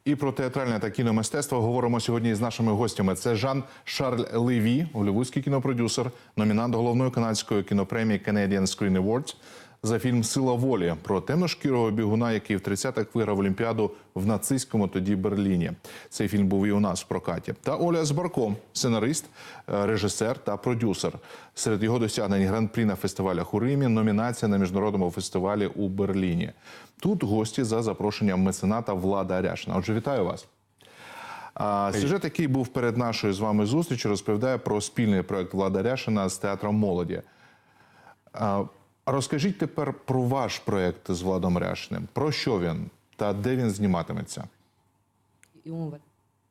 І про театральне та кіномистецтво говоримо сьогодні з нашими гостями. Це Жан-Шарль Леві, голлівудський кінопродюсер, номінант головної канадської кінопремії Canadian Screen Awards за фільм «Сила волі» про темношкірого бігуна, який в 30-х виграв Олімпіаду в нацистському тоді Берліні. Цей фільм був і у нас в прокаті. Та Оля Збарко, сценарист, режисер та продюсер. Серед його досягнень гран-прі на фестивалях у Римі, номінація на міжнародному фестивалі у Берліні. Тут гості за запрошенням мецената Влада Ряшина. Отже, вітаю вас. Сюжет, який був перед нашою з вами зустрічю, розповідає про спільний проект Влада Ряшина з Театром молоді. Розкажіть тепер про ваш проект з Владом Ряшиним. Про що він та де він зніматиметься?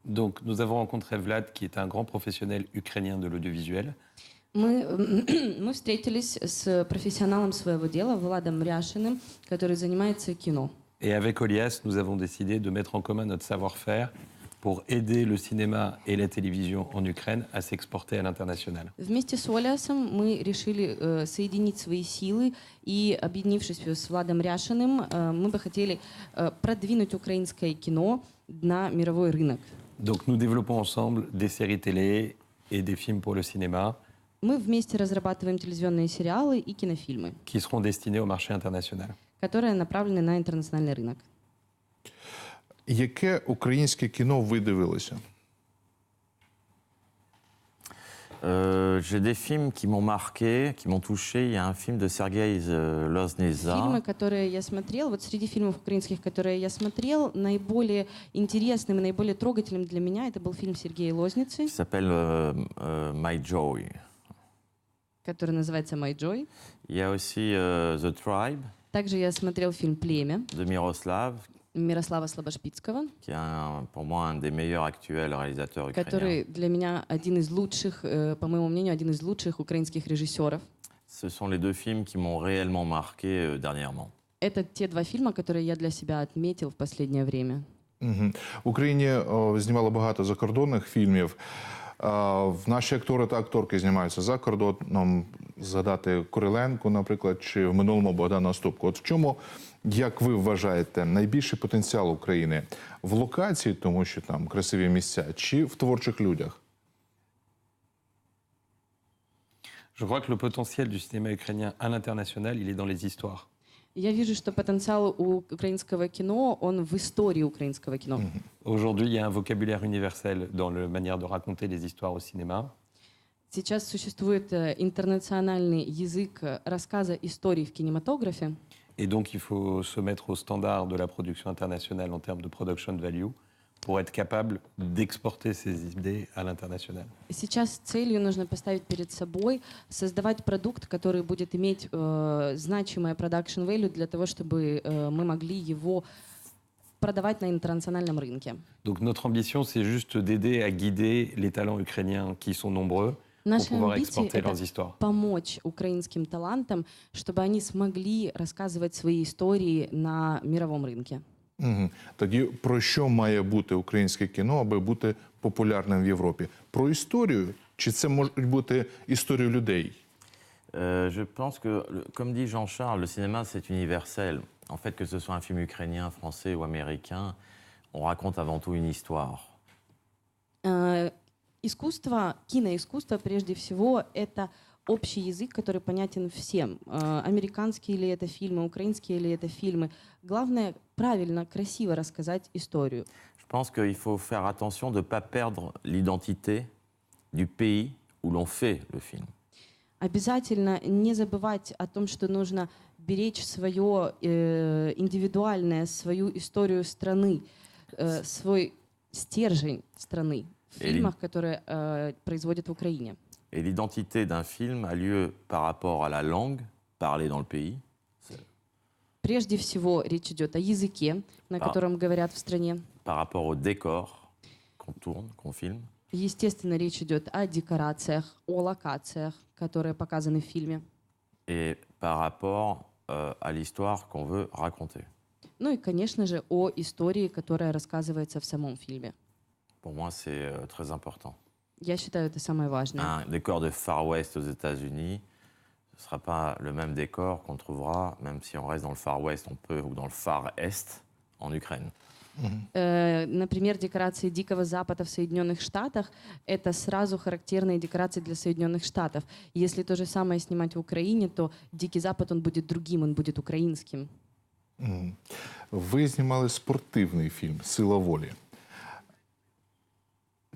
Donc, nous avons rencontré Vlad, qui est un grand professionnel ukrainien de l'audiovisuel. Мы встретились с профессионалом своего дела, Владом Ряшиным, который занимается кино. Et avec Olias, nous avons décidé de mettre en commun notre savoir-faire pour aider le cinéma et la télévision en Ukraine à s'exporter à l'international. Вместе с Олиасом мы решили соединить свои силы и, объединившись с Владом Ряшиным, мы бы хотели продвинуть украинское кино на мировой рынок. Donc, nous développons ensemble des séries télé et des films pour le cinéma. Мы вместе разрабатываем телевизионные сериалы и кинофильмы, Qui seront destinés au marché international. которые направлены на интернациональный рынок. Яке українське кіно ви дивилися? J'ai des films qui m'ont marqué, qui m'ont touché. Il y a un film de Sergueï Lozneza. Фильмы, которые я смотрел, вот среди фильмов украинских, которые я смотрел, наиболее интересным и наиболее трогательным для меня это был фильм Сергея Лозницы, Qui s'appelle My Joy. который называется «My Joy». Il y a aussi The Tribe Также я смотрел фильм «Племя» de Miroslav, Мирослава Слобошпицкого, qui est pour moi un des meilleurs actuels réalisateurs ukrainiens. который для меня один из лучших, по моему мнению, один из лучших украинских режиссеров. Ce sont les deux films qui m'ont réellement marqué dernièrement. Это те два фильма, которые я для себя отметил в последнее время. В Україні знімало багато закордонних фільмів. Наші актори та акторки знімаються за кордоном. Згадати Куриленко, наприклад, чи в минулому Богдана Ступку. От в чому, як ви вважаєте, найбільший потенціал України? В локації, тому що там красиві місця, чи в творчих людях? Je crois que le potentiel du cinéma ukrainien à l'international, il est dans les histoires. Я вижу, что потенциал у украинского кино, он в истории украинского кино. Aujourd'hui, il y a un vocabulaire universel dans la manière de raconter les histoires au cinéma. Сейчас существует интернациональный язык рассказа историй в кинематографе. Et donc, il faut se mettre au standard de la production internationale en termes de production value pour être capable d'exporter ces idées à l'international. Сейчас целью нужно поставить перед собой создавать продукт, который будет иметь значимое production value для того, чтобы мы могли его продавать на интернациональном рынке. Donc, notre ambition, c'est juste d'aider à guider les talents ukrainiens qui sont nombreux pour Наши pouvoir амбиции exporter — leurs это histoires. помочь украинским талантам, чтобы они смогли рассказывать свои истории на мировом рынке. Тоді про що має бути українське кіно, аби бути популярним в Європі? Про історію? Чи це можуть бути історії людей? Je pense que, comme dit Jean-Charles, le cinéma c'est universel. En fait, que ce soit un film ukrainien, français ou américain, on raconte avant tout une histoire. Искусство, киноискусство, прежде всего, это общий язык, который понятен всем. Американские ли это фильмы, украинские ли это фильмы. Главное, правильно, красиво рассказать историю. Je pense qu'il faut faire attention de ne pas perdre l'identité du pays où l'on fait le film. Обязательно не забывать о том, что нужно беречь свое индивидуальное, свою историю страны, свой стержень страны в фильмах, которые производят в Украине. Et l'identité d'un film a lieu par rapport à la langue parlée dans le pays. Прежде всего, речь идет о языке, на котором говорят в стране. Par rapport au décor qu'on tourne, qu'on filme. Естественно, речь идет о декорациях, о локациях, которые показаны в фильме. Et par rapport à l'histoire qu'on veut raconter. Ну и, конечно же, о истории, которая рассказывается в самом фильме. Pour moi, c'est très important. Я считаю, это самое важное. Un décor de Far West aux États-Unis, ce ne sera pas le même décor qu'on trouvera, même si on reste dans le Far West, on peut, ou dans le Far Est, en Ukraine. Например, декорации Дикого Запада в Соединенных Штатах — это сразу характерные декорации для Соединенных Штатов. Если то же самое снимать в Украине, то Дикий Запад, он будет другим, он будет украинским. Ви знімали спортивний фільм «Сила волі».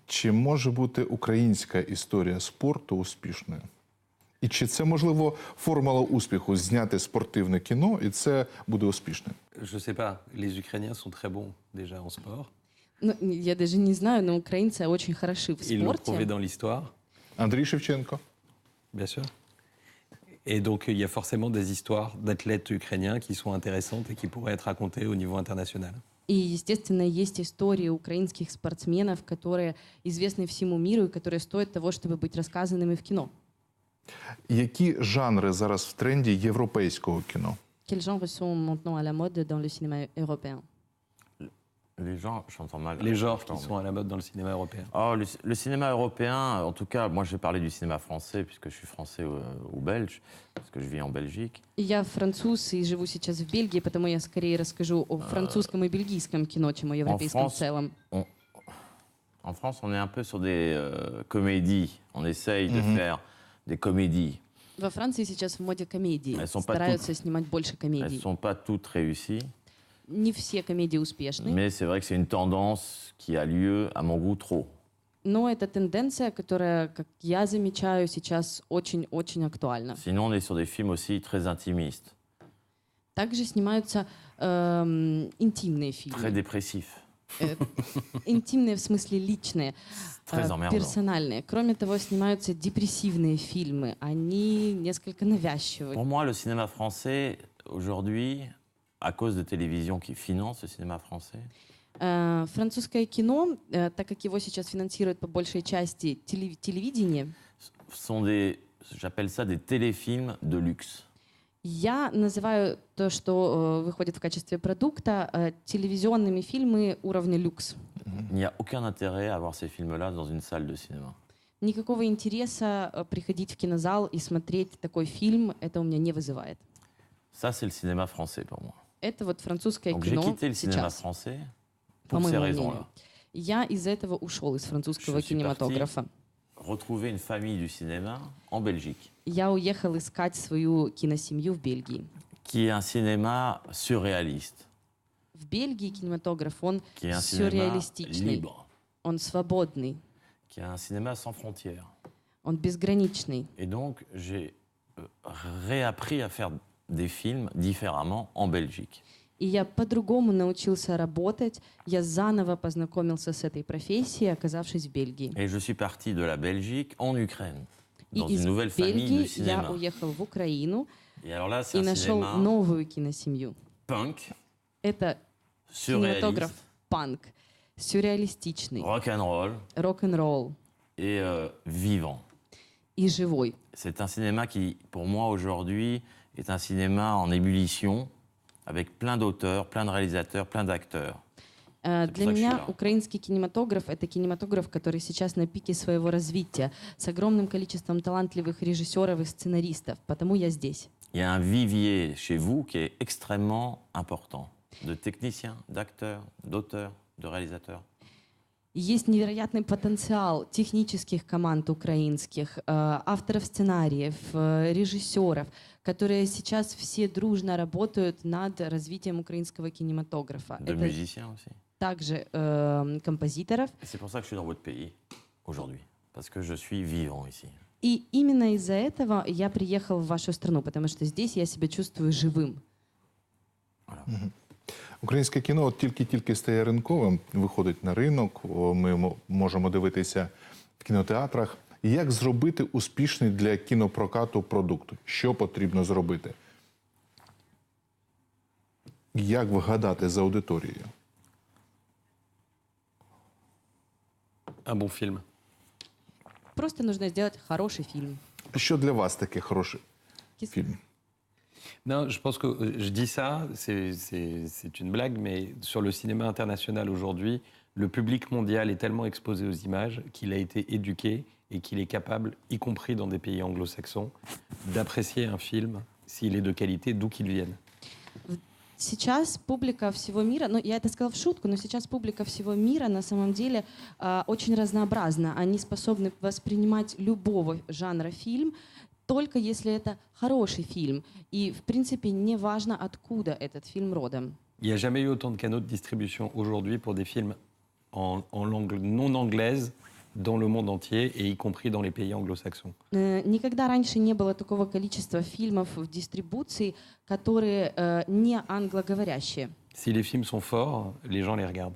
Чи може бути українська історія спорту успішною? І чи це, можливо, формула успіху – зняти спортивне кіно, і це буде успішним? Je sais pas, les Ukrainiens sont très bons déjà en sport. Ну, я даже не знаю, но украинцы очень хороши в Ils l'ont prouvé спорте. dans l'histoire, Андрій Шевченко. bien sûr. Et donc, il y a forcément des histoires d'athlètes ukrainiens qui sont intéressantes et qui pourraient être racontées au niveau international. И, естественно, есть истории украинских спортсменов, которые известны всему миру и которые стоят того, чтобы быть рассказанными в кино. Які жанри зараз в тренді європейського кіно? Quels genres sont maintenant à la mode dans le cinéma européen? Les gens, j'entends mal. Les genres qui J'entends sont à la mode dans le cinéma européen. Oh, le cinéma européen, en tout cas, moi je vais parler du cinéma français, puisque je suis français ou belge, parce que je vis en Belgique. Я француз и живу сейчас в Бельгии, потому я скорее расскажу о французском и бельгийском кино, чем о европейском в France, целом. En France, on est un peu sur des comédies. On essaye de faire des comédies. Во Франции сейчас в моде комедии. Elles sont pas Стараются снимать больше Elles ne комедий. sont pas toutes réussies, Не все комедии успешны, mais c'est vrai que c'est une tendance qui a lieu, à mon goût, trop. но это тенденция, которая, как я замечаю, сейчас очень-очень актуальна. Sinon, on est sur des films aussi très intimistes, Также снимаются интимные très фильмы. dépressifs, Интимные в смысле личные, très emmerdants. персональные. Кроме того, снимаются депрессивные фильмы. Они несколько навязчивы. Pour moi, le cinéma français, aujourd'hui, à cause de télévision qui finance le cinéma français, Французское кино, так как его сейчас финансирует по большей части телевидение, sont des, j'appelle ça des téléfilms de luxe. я называю то, что выходит в качестве продукта, телевизионными фильмы уровня люкс. Il n'y a aucun intérêt à voir ces films-là dans une salle de cinéma. Никакого интереса приходить в кинозал и смотреть такой фильм, это у меня не вызывает. Ça, c'est le cinéma français pour moi. Это вот французское Donc j'ai кино quitté le cinéma сейчас, français по pour ces моему raisons-là. мнению. Я из-за этого ушел из французского Je suis кинематографа. Retrouver une famille du cinéma en Belgique, Я уехал искать свою киносемью в Бельгии. qui est un cinéma surréaliste, В Бельгии кинематограф, он qui est un cinéma сюрреалистичный, libre, он свободный, qui est un cinéma sans frontières. он безграничный. Et donc, j'ai réappris à faire des films différemment en Belgique. И я по-другому научился работать, я заново познакомился с этой профессией, оказавшись в Бельгии. Et je suis parti de la Belgique en Ukraine, И dans из une nouvelle famille de Бельгии я cinéma. уехал в Украину Et alors là, c'est и un нашел cinéma новую киносемью. punk, Это surréaliste, кинематограф панк, сюрреалистичный, rock'n'roll рок-н-ролл et vivant. и живой. C'est un cinéma qui, pour moi, aujourd'hui, est un cinéma en ébullition, avec plein d'auteurs, plein de réalisateurs, plein d'acteurs. Для pour ça que je suis меня là. украинский кинематограф — это кинематограф, который сейчас на пике своего развития, с огромным количеством талантливых режиссеров и сценаристов. Потому я здесь. Il y a un vivier chez vous qui est extrêmement important, de techniciens, d'acteurs, d'auteurs, de réalisateurs. Есть невероятный потенциал технических команд украинских, авторов сценариев, режиссеров, которые сейчас все дружно работают над развитием украинского кинематографа. De Это musiciens aussi. также композиторов. Et c'est pour ça que je suis dans votre pays aujourd'hui, parce que je suis vivant ici. И именно из-за этого я приехал в вашу страну, потому что здесь я себя чувствую живым. Українське кіно от тільки стає ринковим, виходить на ринок, ми можемо дивитися в кінотеатрах. Як зробити успішний для кінопрокату продукт? Що потрібно зробити? Як вгадати за аудиторією? Un bon film. Просто нужно сделать хороший фильм. Що для вас таке хороший фільм? Non, je pense que je dis ça, c'est une blague, mais sur le cinéma international aujourd'hui, le public mondial est tellement exposé aux images qu'il a été éduqué et qu'il est capable, y compris dans des pays anglo-saxons, d'apprécier un film s'il est de qualité, d'où qu'il vienne. Сейчас публика всего мира, ну я это сказала в шутку, но сейчас публика всего мира на самом деле очень разнообразна. Они способны воспринимать любого жанра фильм, только если это хороший фильм. И в принципе не важно, откуда этот фильм родом. Il n'y a jamais eu autant de canaux de distribution aujourd'hui pour des films en langue non anglaise dans le monde entier, et y compris dans les pays anglo-saxons. Никогда раньше не было такого количества фильмов в дистрибуции, которые не англоговорящие. Si les films sont forts, les gens les regardent.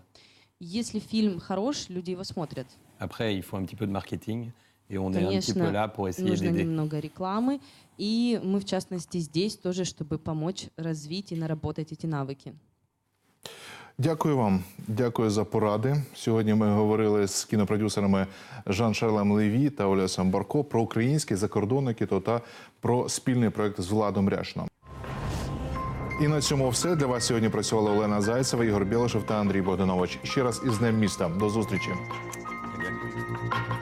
Если фильм хорош, люди его смотрят. Après, il faut un petit peu de marketing, et on est un petit peu Конечно, là pour essayer нужно d'aider. немного рекламы, и мы, в частности, здесь тоже, чтобы помочь развить и наработать эти навыки. Дякую вам, дякую за поради. Сьогодні ми говорили з кінопродюсерами Жан-Шарлем Леві та Олесем Барко про українське закордонне кіно та про спільний проект з Владом Ряшином. І на цьому все. Для вас сьогодні працювала Олена Зайцева, Ігор Білошев та Андрій Богданович. Ще раз із Днем міста. До зустрічі. Дякую.